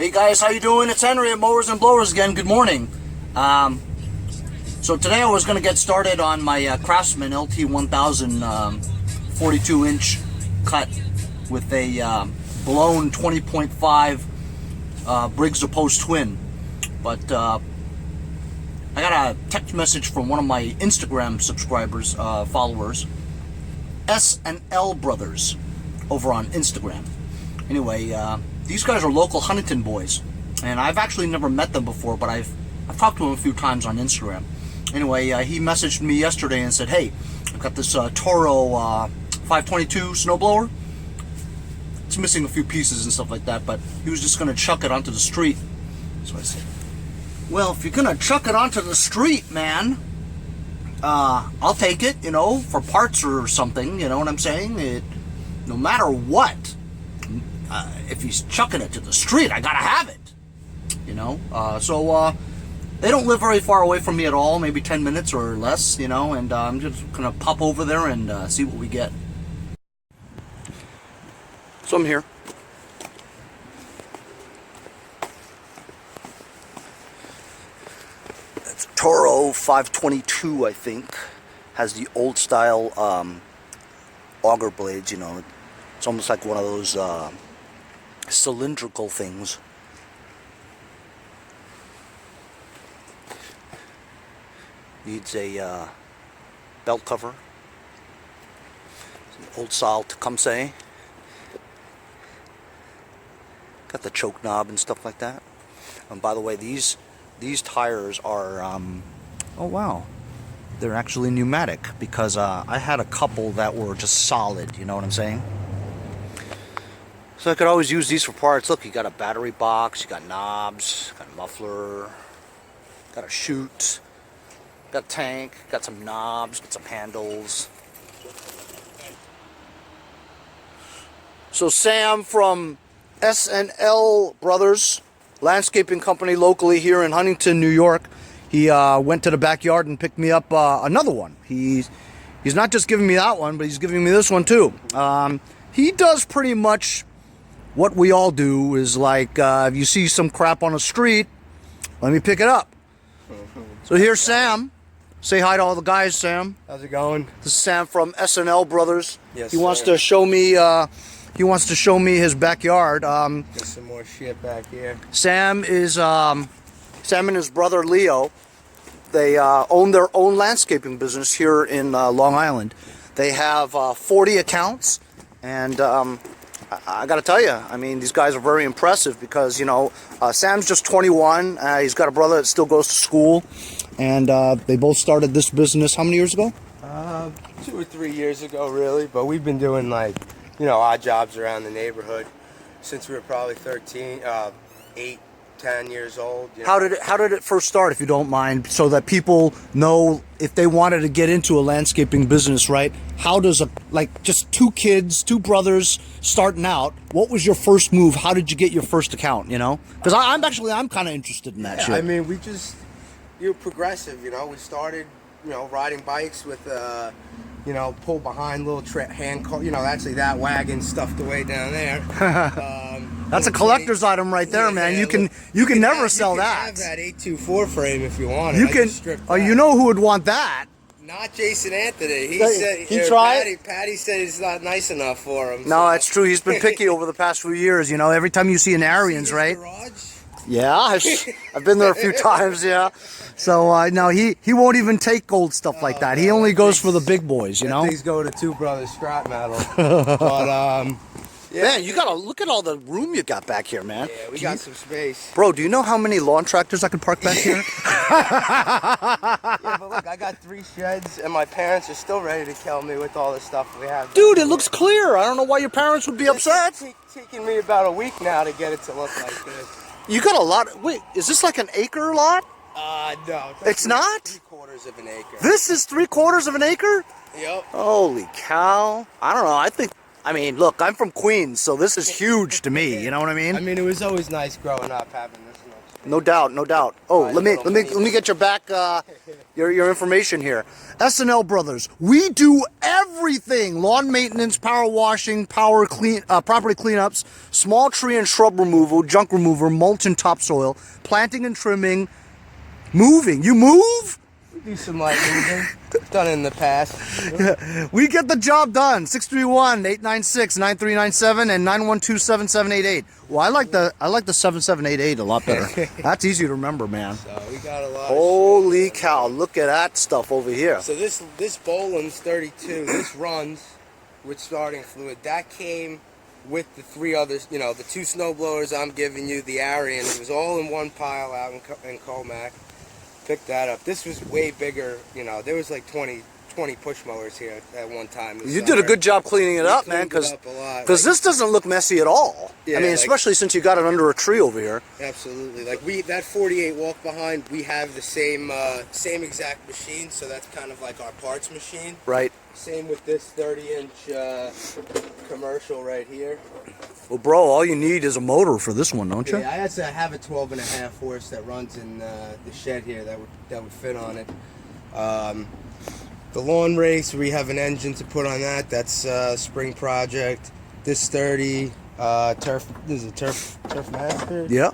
Hey guys, how you doing? It's Henry at Mowers and Blowers again. Good morning. So today I was going to get started on my Craftsman LT1000 42-inch cut with a blown 20.5 Briggs Opposed Twin. But I got a text message from one of my Instagram subscribers, followers, SNL Brothers, over on Instagram. Anyway, these guys are local Huntington boys, and I've actually never met them before, but I've talked to them a few times on Instagram. Anyway, he messaged me yesterday and said, hey, I've got this Toro 522 snowblower. It's missing a few pieces and stuff like that, but he was just going to chuck it onto the street. So I said, well, if you're going to chuck it onto the street, man, I'll take it, you know, for parts or something, you know what I'm saying? No matter what. If he's chucking it to the street, I gotta have it, you know. So they don't live very far away from me at all, maybe 10 minutes or less, you know. And I'm just gonna pop over there and see what we get. So I'm here. It's a Toro 522, I think. Has the old style auger blades, you know. It's almost like one of those cylindrical things. Needs a belt cover. It's an old style Tecumseh. Got the choke knob and stuff like that. And by the way, these tires are oh wow, they're actually pneumatic, because I had a couple that were just solid, you know what I'm saying? So I could always use these for parts. Look, you got a battery box, you got knobs, got a muffler, got a chute, got a tank, got some knobs, got some handles. So Sam from SNL Brothers, landscaping company locally here in Huntington, New York, he went to the backyard and picked me up another one. He's not just giving me that one, but he's giving me this one too. He does pretty much what we all do, is like, if you see some crap on the street, let me pick it up. So here's Sam. Say hi to all the guys, Sam. How's it going? This is Sam from SNL Brothers. Yes, he wants to show me. He wants to show me his backyard. Got some more shit back here. Sam and his brother Leo. They own their own landscaping business here in Long Island. They have 40 accounts, and I gotta tell you, I mean, these guys are very impressive, because, you know, Sam's just 21. He's got a brother that still goes to school, and they both started this business how many years ago? 2 or 3 years ago, really. But we've been doing, like, you know, odd jobs around the neighborhood since we were probably 8, 10 years old. You know? How did it first start, if you don't mind, so that people know if they wanted to get into a landscaping business, right? How does just two kids, two brothers starting out, what was your first move? How did you get your first account, you know? Because I'm kind of interested in that shit. I mean, you're progressive, you know. We started, you know, riding bikes with, you know, pull behind little hand car, you know, actually that wagon stuffed away down there. That's a collector's item right there, man. You can never sell that. You can have that 824 frame if you want. You can. Oh, you know who would want that? Not Jason Anthony. He tried. Patty said it's not nice enough for him. No, that's true. He's been picky over the past few years. You know, every time you see an Arians, right? Garage? Yeah, I've been there a few times. Yeah. So no, he won't even take gold stuff like that. He only goes for the big boys. You know. Things go to Two Brothers scrap metal. But yeah. Man, you gotta look at all the room you got back here, man. Yeah, we got some space. Bro, do you know how many lawn tractors I can park back here? Yeah, but look, I got 3 sheds, and my parents are still ready to kill me with all the stuff we have. Dude, it looks clear. I don't know why your parents would be upset. It's taking me about a week now to get it to look like this. You got a lot. Wait, is this like an acre lot? No. It's not? 3/4 of an acre. This is 3/4 of an acre? Yep. Holy cow. I don't know. I mean, look, I'm from Queens, so this is huge to me. You know what I mean? I mean, it was always nice growing up having this much No doubt, no doubt. Oh, let me get your back, your information here. SNL Brothers. We do everything: lawn maintenance, power washing, property cleanups, small tree and shrub removal, junk remover, mulch and topsoil, planting and trimming, moving. You move? We do some light moving. Done in the past. We get the job done. 631-896-9397 and 912-7788. Well, I like the 7788 a lot better. That's easy to remember, man. So we got a lot. Holy cow! Look at that stuff over here. So this Boland's 32. This runs with starting fluid. That came with the 3 others. You know, the 2 snowblowers I'm giving you, the Arian. It was all in one pile out in Colmac. Picked that up. This was way bigger. You know, there was like 20 push mowers here at one time. You did a good job cleaning it up, man, because this doesn't look messy at all. Yeah, I mean, especially since you got it under a tree over here. Absolutely. Like that 48 walk behind, we have the same exact machine, so that's kind of like our parts machine. Right. Same with this 30-inch commercial right here. Well, bro, all you need is a motor for this one, don't you? Yeah, I actually have a 12.5 horse that runs in the shed here that would fit on it. The lawn race, we have an engine to put on that. That's a spring project. This 30 This is a Turf Master. Yeah,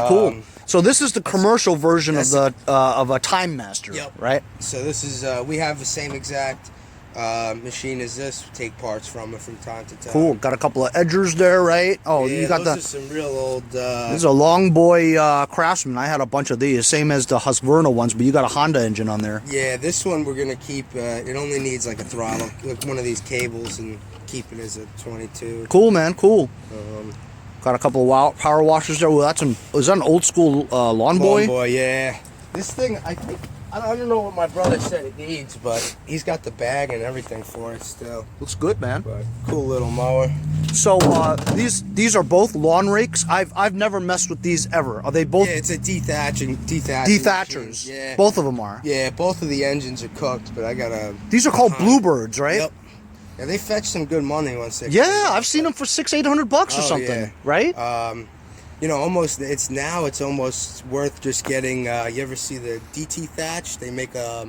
cool. So this is the commercial version of the of a Time Master, yep. right? So this is we have the same exact machine as this. We take parts from it from time to time. Cool. Got a couple of edgers there, right? Oh, yeah, you got those are some real old. This is a Long Boy Craftsman. I had a bunch of these, same as the Husqvarna ones, but you got a Honda engine on there. Yeah, this one we're gonna keep. It only needs like a throttle, like one of these cables, and keep it as a 22. Cool, man. Cool. Got a couple of power washers there. Well, that's is that an old school Lawn Boy? Lawn Boy, yeah. This thing, I think. I don't know what my brother said it needs, but he's got the bag and everything for it still. Looks good, man. But cool little mower. So these are both lawn rakes. I've never messed with these ever. Are they both? Yeah, it's a dethatchers. Dethatchers. Yeah. Both of them are. Yeah, both of the engines are cooked, but I got a. These are called Bluebirds, right? Yep. Yeah, they fetch some good money once they. Yeah, I've seen them for $600-800 or something, yeah. right? You know, it's almost worth just getting. You ever see the DT Thatch? They make a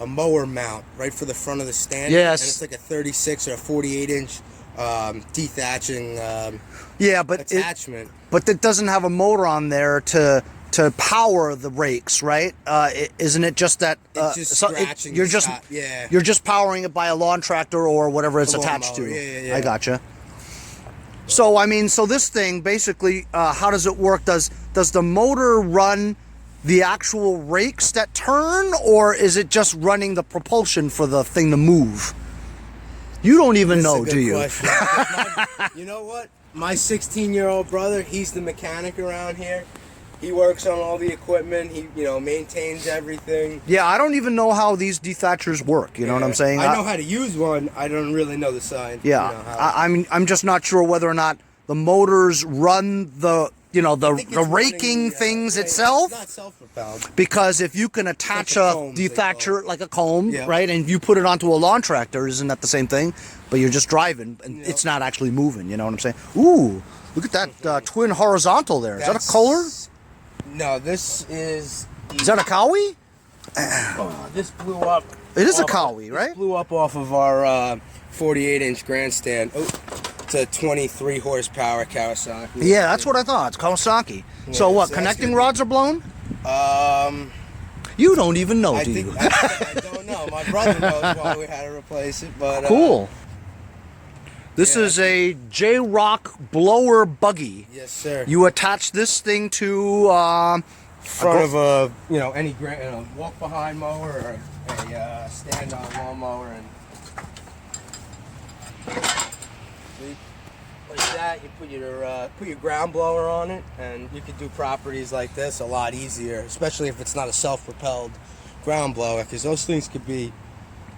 mower mount right for the front of the stand. Yes. And it's like a 36 or a 48-inch dethatching. Yeah, but attachment. But it doesn't have a motor on there to power the rakes, right? Isn't it just that? It's just scratching. You're just powering it by a lawn tractor or whatever it's attached to. Yeah. I gotcha. So I mean, so this thing basically, how does it work? Does the motor run the actual rakes that turn, or is it just running the propulsion for the thing to move? You don't even know, do you? You know what? My 16-year-old brother, he's the mechanic around here. He works on all the equipment. He, maintains everything. Yeah, I don't even know how these dethatchers work. You know what I'm saying? I know how to use one. I don't really know the sign. Yeah, I'm just not sure whether or not the motors run the raking things itself. It's not self-propelled. Because if you can attach a dethatcher like a comb, right, and you put it onto a lawn tractor, isn't that the same thing? But you're just driving, and it's not actually moving. You know what I'm saying? Ooh, look at that twin horizontal there. Is that a Kohler? No, this is. Is that a Cowie? This blew up. It is a Cowie, right? This blew up off of our 48-inch grandstand. Oh, it's a 23 horsepower Kawasaki. Yeah, that's what I thought. It's Kawasaki. Yeah, so what? So connecting rods are blown? You don't even know, do you? I don't know. My brother knows why we had to replace it, but cool. This is a J-Rock blower buggy. Yes, sir. You attach this thing to front of a any walk behind mower or a stand on lawn mower, and like that. You put your ground blower on it, and you could do properties like this a lot easier, especially if it's not a self-propelled ground blower, because those things could be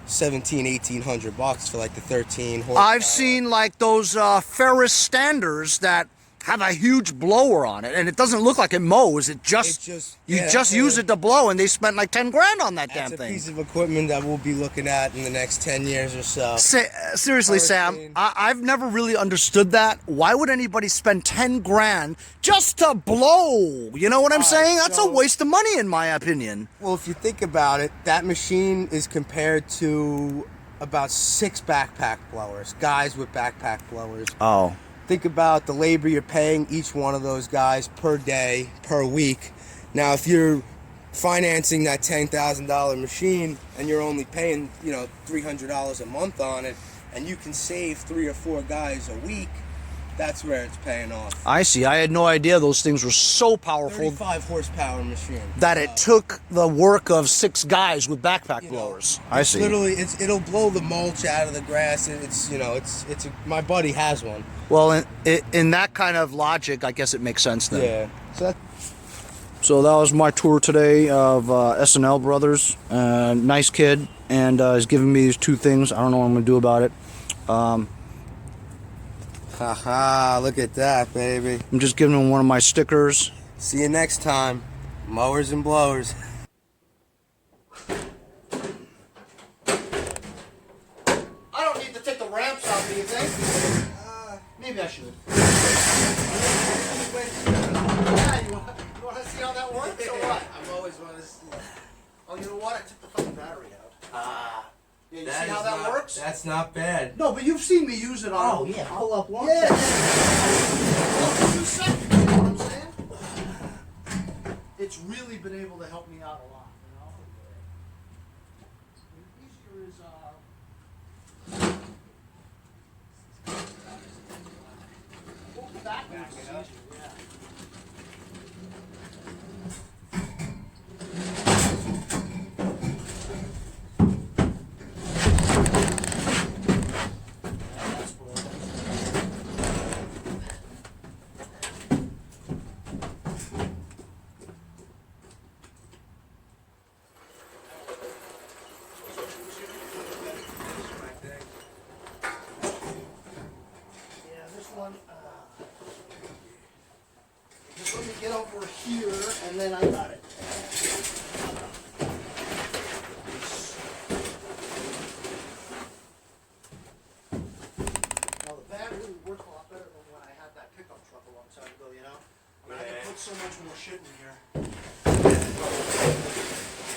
$1,700-1,800 for like the 13 horsepower. I've seen like those Ferris standers that have a huge blower on it, and it doesn't look like it mows. It just you just use it to blow, and they spent like 10 grand on that damn thing. That's a piece of equipment that we'll be looking at in the next 10 years or so. Seriously, Sam, I've never really understood that. Why would anybody spend 10 grand just to blow? You know what I'm saying? That's a waste of money, in my opinion. Well, if you think about it, that machine is compared to about 6 backpack blowers, guys with backpack blowers. Oh. Think about the labor you're paying each one of those guys per day, per week. Now, if you're financing that $10,000 machine and you're only paying, you know, $300 a month on it, and you can save 3 or 4 guys a week, that's where it's paying off. I see. I had no idea those things were so powerful. 35 horsepower machine. That it took the work of 6 guys with backpack blowers. I see. Literally, it'll blow the mulch out of the grass. My buddy has one. Well, in that kind of logic, I guess it makes sense then. Yeah. So that was my tour today of SNL Brothers. Nice kid, and he's giving me these 2 things. I don't know what I'm going to do about it. Haha, look at that, baby. I'm just giving him one of my stickers. See you next time. Mowers and blowers. I don't need to take the ramps out, do you think? Maybe I should. Yeah, you want to see how that works or what? I've always wanted to see. Oh, you know what? I took the fucking battery out. Yeah, you see how that works? That's not bad. No, but you've seen me use it on. Oh, yeah. Pull up one. Yeah. Well, 2 seconds, you know what I'm saying? It's really been able to help me out a lot, you know? Easier is, backpack, you know? Yeah. Just let me get over here, and then I got it. Now the battery would work a lot better than when I had that pickup truck a long time ago, you know? I mean, I can put so much more shit in here.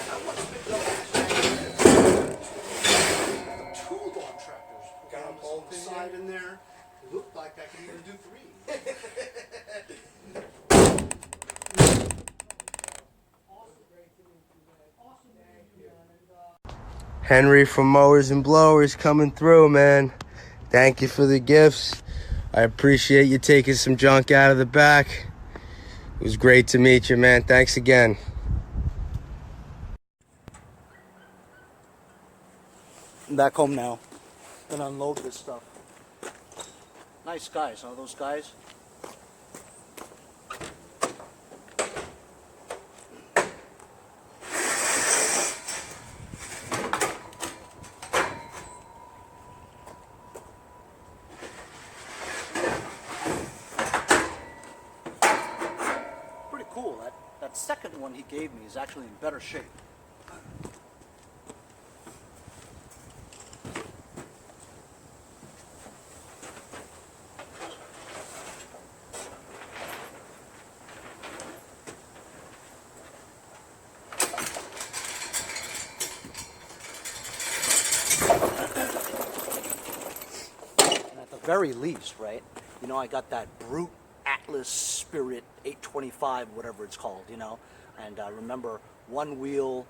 I once picked up the 2 log tractors. Got them both inside in there. It looked like I could even do 3. Henry from Mowers and Blowers coming through, man. Thank you for the gifts. I appreciate you taking some junk out of the back. It was great to meet you, man. Thanks again. I'm back home now. Gonna unload this stuff. Nice guys, huh? Those guys. Pretty cool. That second one he gave me is actually in better shape. Very least, right? You know, I got that Brute Atlas Spirit 825, whatever it's called, you know, and I remember one wheel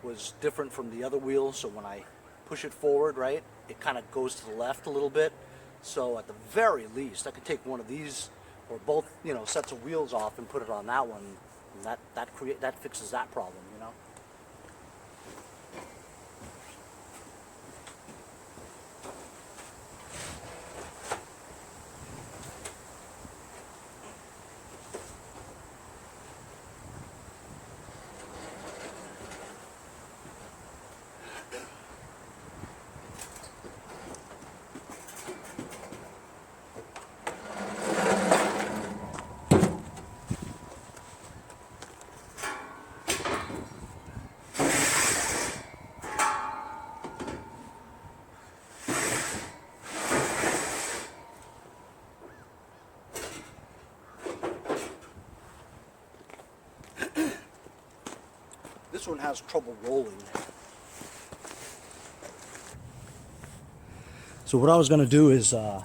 was different from the other wheel, so when I push it forward, right, it kind of goes to the left a little bit. So at the very least, I could take one of these or both, you know, sets of wheels off and put it on that one, and that fixes that problem, you know. this one has trouble rolling. So what I was going to do is, I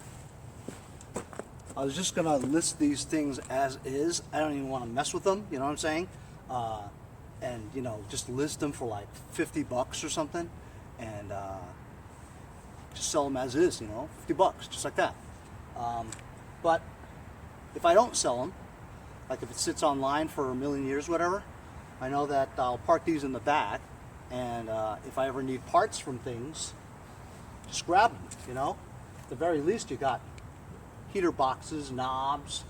was just going to list these things as is. I don't even want to mess with them, you know what I'm saying? And, you know, just list them for like $50 or something. And just sell them as is, you know, $50, just like that. But if I don't sell them, like if it sits online for a million years, whatever, I know that I'll park these in the back, and if I ever need parts from things, just grab them, you know? At the very least, you got heater boxes, knobs,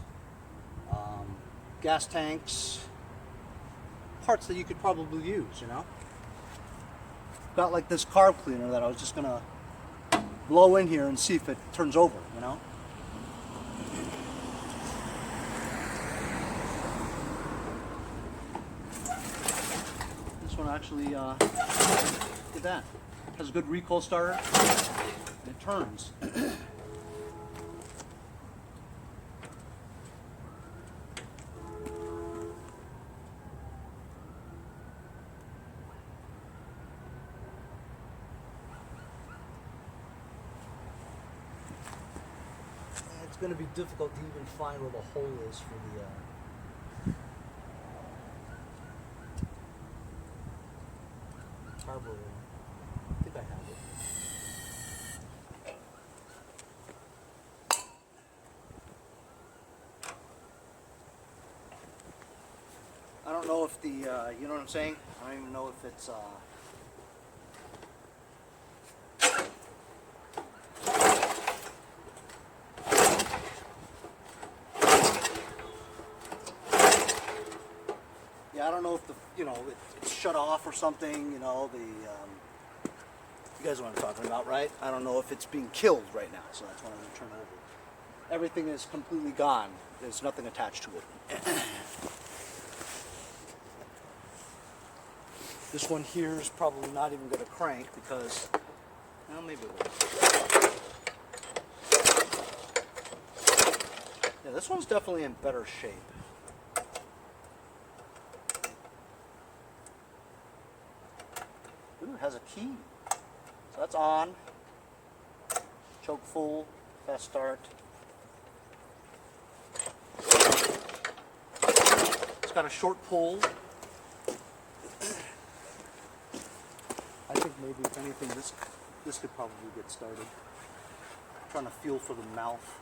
gas tanks, parts that you could probably use, you know? Got like this carb cleaner that I was just gonna blow in here and see if it turns over, you know? This one actually, look at that. Has a good recoil starter, and it turns. It's going to be difficult to even find where the hole is for the carburetor. I think I have it. I don't know if the, you know what I'm saying? I don't even know if it's, yeah, I don't know if the, you know, it's shut off or something, you know, the, you guys know what I'm talking about, right? I don't know if it's being killed right now, so that's why I'm going to turn over. Everything is completely gone. There's nothing attached to it. This one here is probably not even going to crank because, well, maybe it will. Yeah, this one's definitely in better shape. Ooh, it has a key. So that's on. Choke full, fast start. It's got a short pull. I think maybe if anything, this could probably get started. I'm trying to feel for the mouth.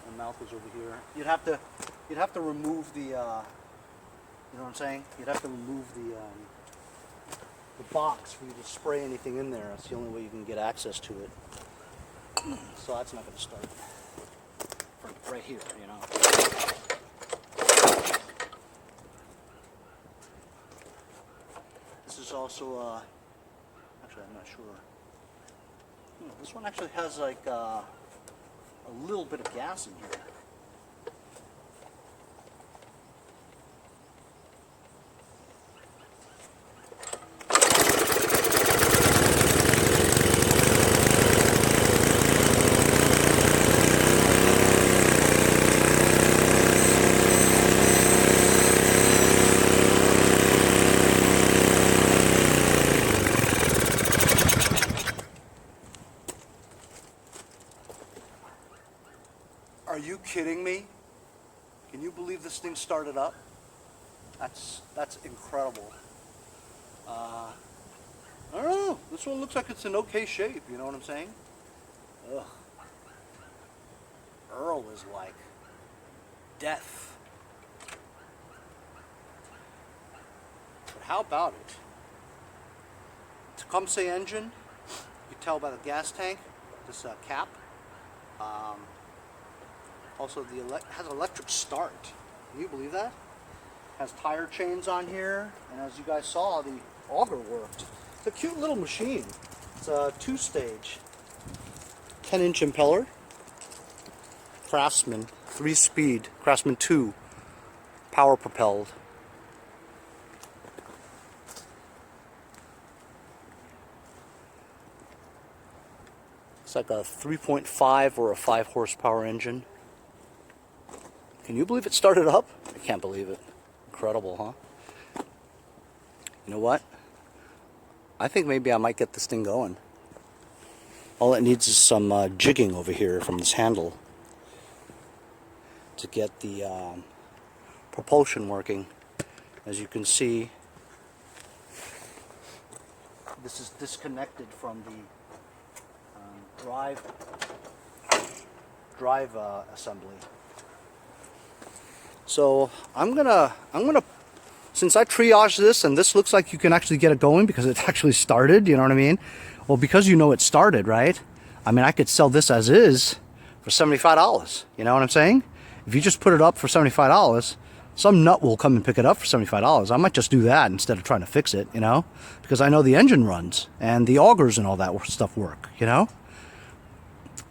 The mouth is over here. You'd have to remove the, you know what I'm saying? You'd have to remove the box for you to spray anything in there. That's the only way you can get access to it. So that's not going to start right here, you know. This is also, actually I'm not sure. This one actually has like a little bit of gas in here. Are you kidding me? Can you believe this thing started up? That's incredible. I don't know. This one looks like it's in okay shape. You know what I'm saying? Ugh. Earl is like death. But how about it? Tecumseh engine. You can tell by the gas tank. This cap. Also, has electric start. Can you believe that? Has tire chains on here, and as you guys saw, the auger worked. It's a cute little machine. It's a 2-stage, 10-inch impeller. Craftsman, 3-speed, Craftsman 2, power propelled. It's like a 3.5 or a 5 horsepower engine. Can you believe it started up? I can't believe it. incredible, huh? You know what? I think maybe I might get this thing going. All it needs is some jigging over here from this handle to get the propulsion working. As you can see, this is disconnected from the drive assembly. So I'm gonna since I triaged this and this looks like you can actually get it going because it actually started, you know what I mean? Well, because you know it started, right? I mean, I could sell this as is for $75. You know what I'm saying? If you just put it up for $75, some nut will come and pick it up for $75. I might just do that instead of trying to fix it, you know? Because I know the engine runs and the augers and all that stuff work, you know?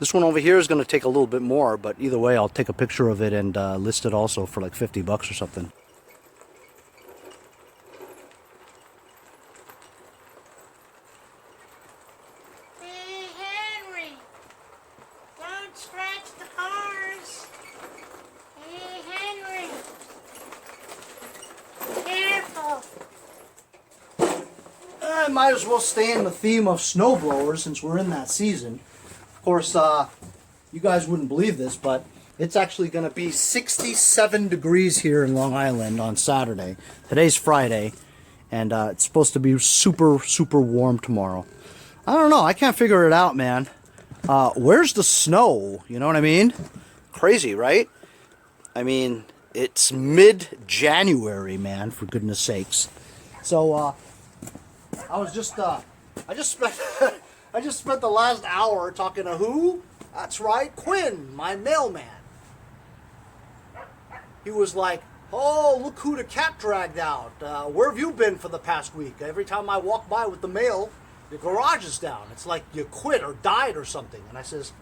This one over here is going to take a little bit more, but either way, I'll take a picture of it and list it also for like $50 or something. Hey, Henry, don't scratch the cars. Hey, Henry, careful. I might as well stay in the theme of snowblowers since we're in that season. Of course, you guys wouldn't believe this, but it's actually going to be 67 degrees here in Long Island on Saturday. Today's Friday, and it's supposed to be super, super warm tomorrow. I don't know. I can't figure it out, man. Where's the snow? You know what I mean? Crazy, right? I mean, it's mid-January, man, for goodness sakes. So, I just spent the last hour talking to who? That's right, Quinn, my mailman. He was like, oh, look who the cat dragged out. Where have you been for the past week? Every time I walk by with the mail, the garage is down. It's like you quit or died or something. And I says,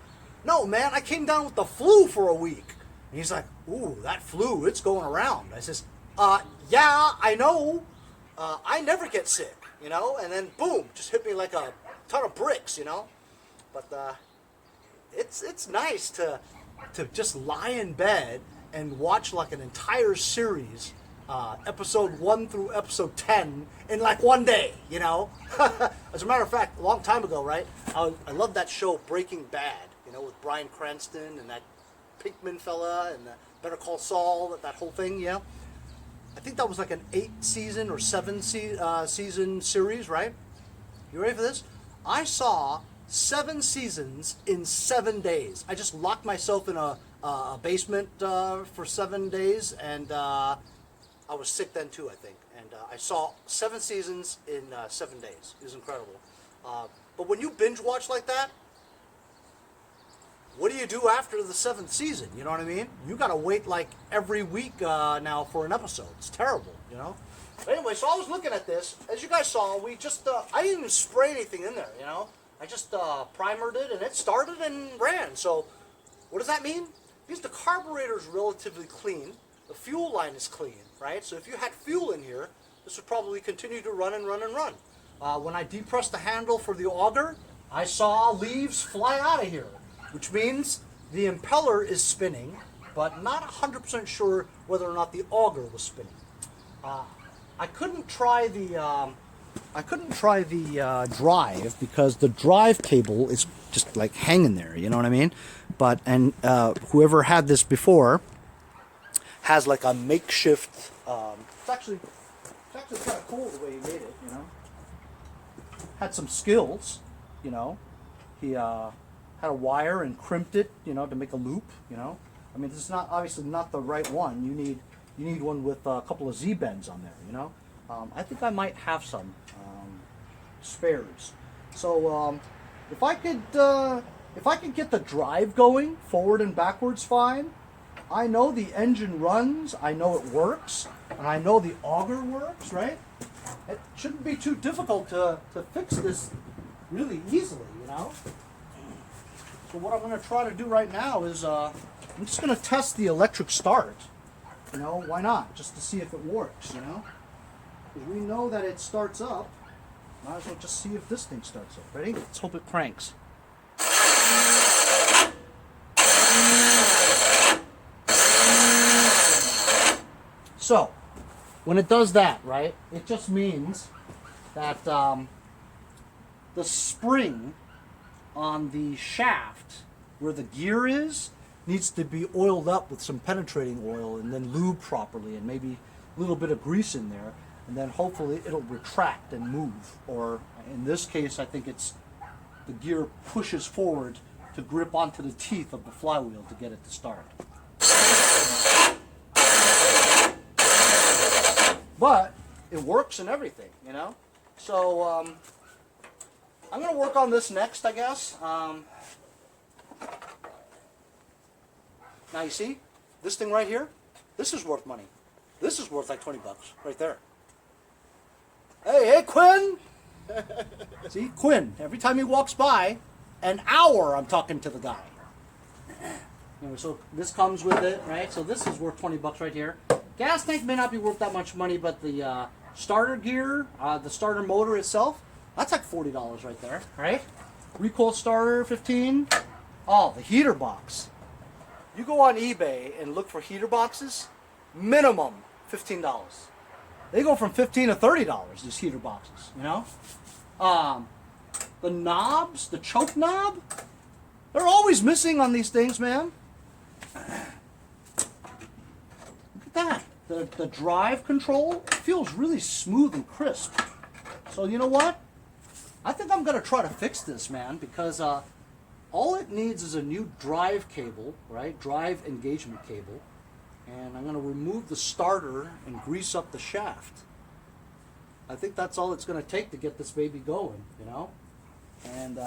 no, man, I came down with the flu for a week. And he's like, ooh, that flu, it's going around. I says, yeah, I know. I never get sick, you know? And then, boom, just hit me like a ton of bricks, you know? But it's nice to just lie in bed and watch like an entire series, episode 1 through episode 10 in like one day, you know? As a matter of fact, a long time ago, right? I loved that show Breaking Bad, you know, with Bryan Cranston and that Pinkman fella and the Better Call Saul, that whole thing, yeah? I think that was like an 8-season or 7-season series, right? You ready for this? I saw 7 seasons in 7 days. I just locked myself in a basement for 7 days, and I was sick then too, I think. And I saw 7 seasons in 7 days. It was incredible. But when you binge watch like that, what do you do after the 7th season? You know what I mean? You gotta wait like every week now for an episode. It's terrible, you know? But anyway, so I was looking at this. As you guys saw, we just, I didn't even spray anything in there, you know? I just primered it and it started and ran. So what does that mean? It means the carburetor is relatively clean. The fuel line is clean, right? So if you had fuel in here, this would probably continue to run and run and run. When I depressed the handle for the auger, I saw leaves fly out of here, which means the impeller is spinning, but not 100% sure whether or not the auger was spinning. I couldn't try the drive because the drive cable is just like hanging there, you know what I mean? But whoever had this before has like a makeshift. It's actually kind of cool the way he made it, you know. Had some skills, you know. He had a wire and crimped it, you know, to make a loop, you know. I mean, this is not obviously not the right one. You need one with a couple of Z-bends on there, you know. I think I might have some spares. So if I could get the drive going forward and backwards fine, I know the engine runs, I know it works, and I know the auger works, right? It shouldn't be too difficult to fix this really easily, you know. So what I'm going to try to do right now is I'm just going to test the electric start. You know, why not? Just to see if it works, you know. Because we know that it starts up. Might as well just see if this thing starts up. Ready? Let's hope it cranks. So, when it does that, right, it just means that the spring on the shaft where the gear is needs to be oiled up with some penetrating oil and then lube properly and maybe a little bit of grease in there, and then hopefully it'll retract and move. Or in this case, I think it's the gear pushes forward to grip onto the teeth of the flywheel to get it to start. But it works and everything, you know? So I'm going to work on this next, I guess. Now you see, this thing right here, this is worth money. This is worth like 20 bucks right there. Hey, Quinn! See, Quinn, every time he walks by, an hour I'm talking to the guy. Anyway, so this comes with it, right? So this is worth 20 bucks right here. Gas tank may not be worth that much money, but the starter gear, the starter motor itself, that's like $40 right there, right? Recoil starter, 15. Oh, the heater box. You go on eBay and look for heater boxes, minimum $15. They go from $15 to $30, these heater boxes, you know? The knobs, the choke knob, they're always missing on these things, man. Look at that. The drive control feels really smooth and crisp. So you know what? I think I'm going to try to fix this, man, because all it needs is a new drive cable, right? Drive engagement cable. And I'm going to remove the starter and grease up the shaft. I think that's all it's going to take to get this baby going, you know? And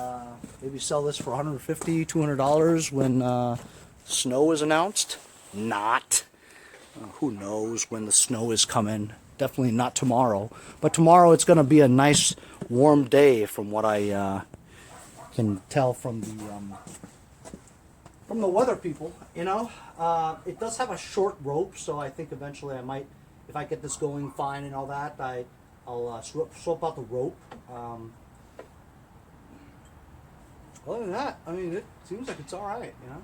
maybe sell this for $150, $200 when snow is announced. Not. Who knows when the snow is coming. Definitely not tomorrow. But tomorrow it's going to be a nice warm day from what I can tell from the weather people, you know. It does have a short rope, so I think eventually I might, if I get this going fine and all that, I'll swap out the rope. Other than that, I mean, it seems like it's all right, you know.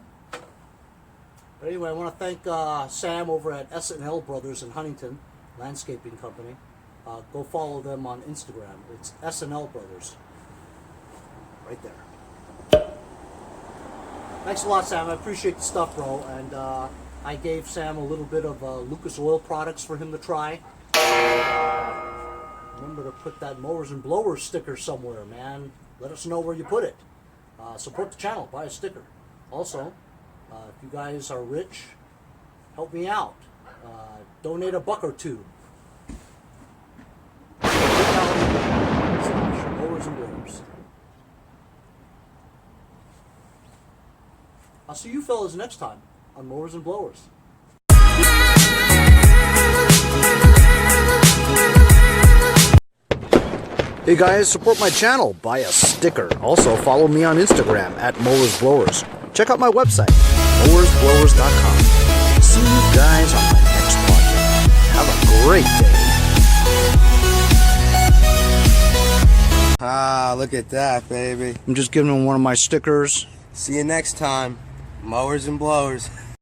But anyway, I want to thank Sam over at SNL Brothers in Huntington, landscaping company. Go follow them on Instagram. It's SNL Brothers. Right there. Thanks a lot, Sam. I appreciate the stuff, bro. And I gave Sam a little bit of Lucas Oil products for him to try. Remember to put that Mowers and Blowers sticker somewhere, man. Let us know where you put it. Support the channel. Buy a sticker. Also, if you guys are rich, help me out. Donate $1 or $2. Mowers and Blowers. I'll see you fellas next time on Mowers and Blowers. Hey guys, support my channel. Buy a sticker. Also follow me on Instagram at Mowers Blowers. Check out my website, mowersblowers.com. See you guys on my next podcast. Have a great day. Ah, look at that, baby. I'm just giving him one of my stickers. See you next time. Mowers and Blowers.